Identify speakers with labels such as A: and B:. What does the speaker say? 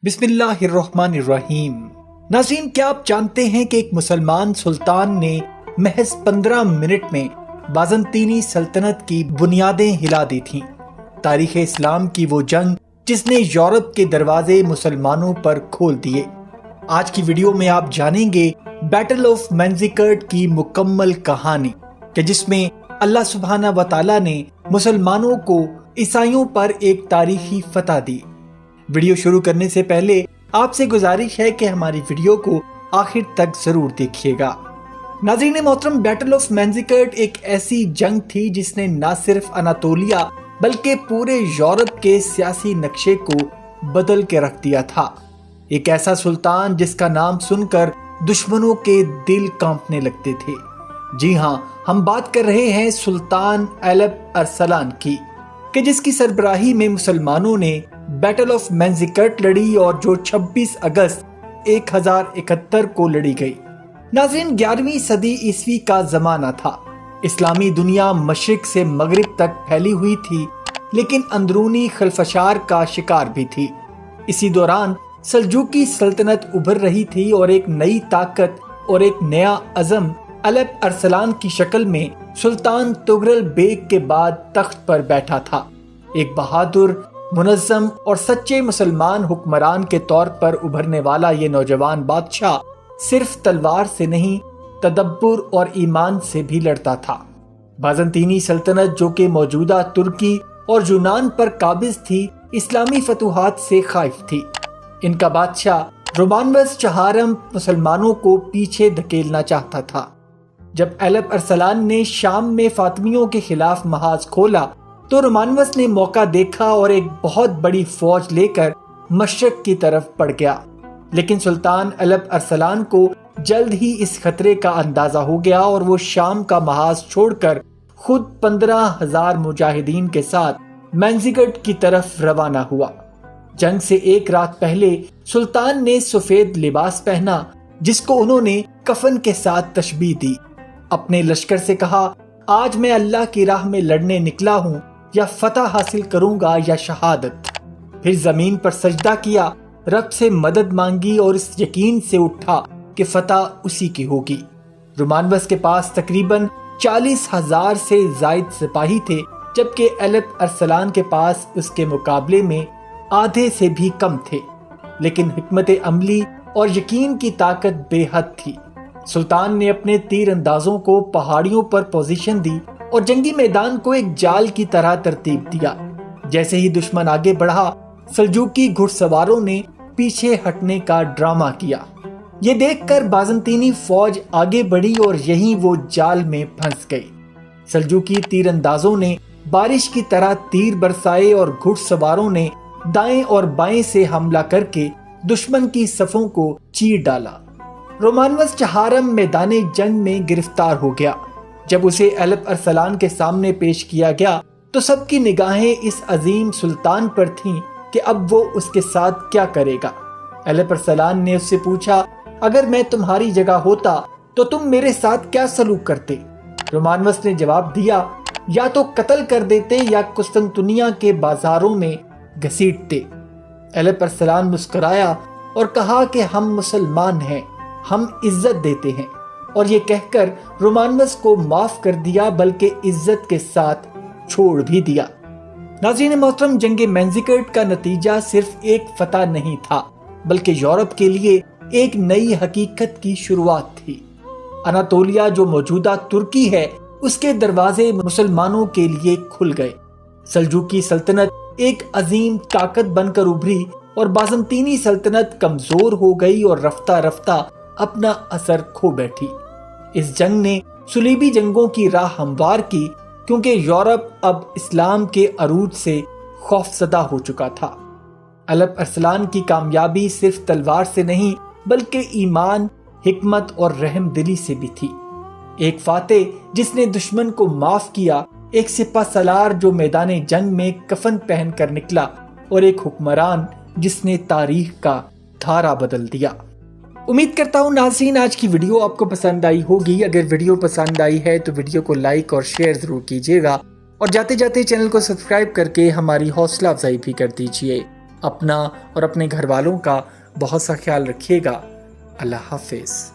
A: بسم اللہ الرحمن الرحیم۔ ناظرین، کیا آپ جانتے ہیں کہ ایک مسلمان سلطان نے محض 15 منٹ میں بازنطینی سلطنت کی بنیادیں ہلا دی تھیں؟ تاریخ اسلام کی وہ جنگ جس نے یورپ کے دروازے مسلمانوں پر کھول دیے۔ آج کی ویڈیو میں آپ جانیں گے بیٹل آف مینزیکرٹ کی مکمل کہانی کہ جس میں اللہ سبحانہ و تعالیٰ نے مسلمانوں کو عیسائیوں پر ایک تاریخی فتح دی۔ ویڈیو شروع کرنے سے پہلے آپ سے گزارش ہے کہ ہماری ویڈیو کو آخر تک ضرور دیکھیے گا۔ ناظرین محترم، بیٹل آف مینزیکرٹ ایک ایسی جنگ تھی جس نے نہ صرف اناطولیہ بلکہ پورے یورپ کے سیاسی نقشے کو بدل کے رکھ دیا تھا۔ ایک ایسا سلطان جس کا نام سن کر دشمنوں کے دل کانپنے لگتے تھے۔ جی ہاں، ہم بات کر رہے ہیں سلطان ایلپ ارسلان کی، کہ جس کی سربراہی میں مسلمانوں نے بیٹل آف مینزیکرٹ لڑی اور جو 26 اگست 1071 کو لڑی گئی۔ ناظرین، 11ویں صدی عیسوی کا زمانہ تھا۔ اسلامی دنیا مشرق سے مغرب تک پھیلی ہوئی تھی، لیکن اندرونی خلفشار کا شکار بھی تھی۔ اسی دوران سلجوقی سلطنت ابھر رہی تھی اور ایک نئی طاقت اور ایک نیا عزم ایلپ ارسلان کی شکل میں سلطان طغرل بیگ کے بعد تخت پر بیٹھا تھا۔ ایک بہادر، منظم اور سچے مسلمان حکمران کے طور پر ابھرنے والا یہ نوجوان بادشاہ صرف تلوار سے نہیں، تدبر اور ایمان سے بھی لڑتا تھا۔ بازنطینی سلطنت جو کہ موجودہ ترکی اور یونان پر قابض تھی، اسلامی فتوحات سے خائف تھی۔ ان کا بادشاہ رومانوس چہارم مسلمانوں کو پیچھے دھکیلنا چاہتا تھا۔ جب ایلپ ارسلان نے شام میں فاطمیوں کے خلاف محاذ کھولا تو رومانوس نے موقع دیکھا اور ایک بہت بڑی فوج لے کر مشرق کی طرف بڑھ گیا۔ لیکن سلطان ایلپ ارسلان کو جلد ہی اس خطرے کا اندازہ ہو گیا اور وہ شام کا محاذ چھوڑ کر خود 15,000 مجاہدین کے ساتھ مینزیکرٹ کی طرف روانہ ہوا۔ جنگ سے ایک رات پہلے سلطان نے سفید لباس پہنا جس کو انہوں نے کفن کے ساتھ تشبیہ دی۔ اپنے لشکر سے کہا، آج میں اللہ کی راہ میں لڑنے نکلا ہوں، یا فتح حاصل کروں گا یا شہادت۔ پھر زمین پر سجدہ کیا، رب سے مدد مانگی اور اس یقین سے اٹھا کہ فتح اسی کی ہوگی۔ رومانوس کے پاس تقریباً 40,000 سے زائد سپاہی تھے، جبکہ ایلپ ارسلان کے پاس اس کے مقابلے میں آدھے سے بھی کم تھے، لیکن حکمت عملی اور یقین کی طاقت بے حد تھی۔ سلطان نے اپنے تیر اندازوں کو پہاڑیوں پر پوزیشن دی اور جنگی میدان کو ایک جال کی طرح ترتیب دیا۔ جیسے ہی دشمن آگے بڑھا، سلجوقی گھڑ سواروں نے پیچھے ہٹنے کا ڈرامہ کیا۔ یہ دیکھ کر بازنطینی فوج آگے بڑھی اور یہیں وہ جال میں پھنس گئی۔ سلجوقی تیر اندازوں نے بارش کی طرح تیر برسائے اور گھڑ سواروں نے دائیں اور بائیں سے حملہ کر کے دشمن کی صفوں کو چیر ڈالا۔ رومانوس چہارم میدان جنگ میں گرفتار ہو گیا۔ جب اسے ایلپ ارسلان کے سامنے پیش کیا گیا تو سب کی نگاہیں اس عظیم سلطان پر تھیں کہ اب وہ اس کے ساتھ کیا کرے گا۔ ایلپ ارسلان نے اس سے پوچھا، اگر میں تمہاری جگہ ہوتا تو تم میرے ساتھ کیا سلوک کرتے؟ رومانوس نے جواب دیا، یا تو قتل کر دیتے یا قسطنطنیہ کے بازاروں میں گھسیٹتے۔ ایلپ ارسلان مسکرایا اور کہا کہ ہم مسلمان ہیں، ہم عزت دیتے ہیں، اور یہ کہہ کر رومانوس کو معاف کر دیا بلکہ عزت کے ساتھ چھوڑ بھی دیا۔ ناظرین محترم، جنگ مینزیکرٹ کا نتیجہ صرف ایک فتح نہیں تھا بلکہ یورپ کے لیے ایک نئی حقیقت کی شروعات تھی۔ اناطولیہ جو موجودہ ترکی ہے، اس کے دروازے مسلمانوں کے لیے کھل گئے۔ سلجوقی سلطنت ایک عظیم طاقت بن کر ابھری اور بازنطینی سلطنت کمزور ہو گئی اور رفتہ رفتہ اپنا اثر کھو بیٹھی۔ اس جنگ نے صلیبی جنگوں کی راہ ہموار کی، کیونکہ یورپ اب اسلام کے عروج سے خوفزدہ ہو چکا تھا۔ ایلپ ارسلان کی کامیابی صرف تلوار سے نہیں بلکہ ایمان، حکمت اور رحم دلی سے بھی تھی۔ ایک فاتح جس نے دشمن کو معاف کیا، ایک سپہ سالار جو میدان جنگ میں کفن پہن کر نکلا، اور ایک حکمران جس نے تاریخ کا دھارا بدل دیا۔ امید کرتا ہوں ناظرین آج کی ویڈیو آپ کو پسند آئی ہوگی۔ اگر ویڈیو پسند آئی ہے تو ویڈیو کو لائک اور شیئر ضرور کیجیے گا، اور جاتے جاتے چینل کو سبسکرائب کر کے ہماری حوصلہ افزائی بھی کر دیجیے۔ اپنا اور اپنے گھر والوں کا بہت سا خیال رکھیے گا۔ اللہ حافظ۔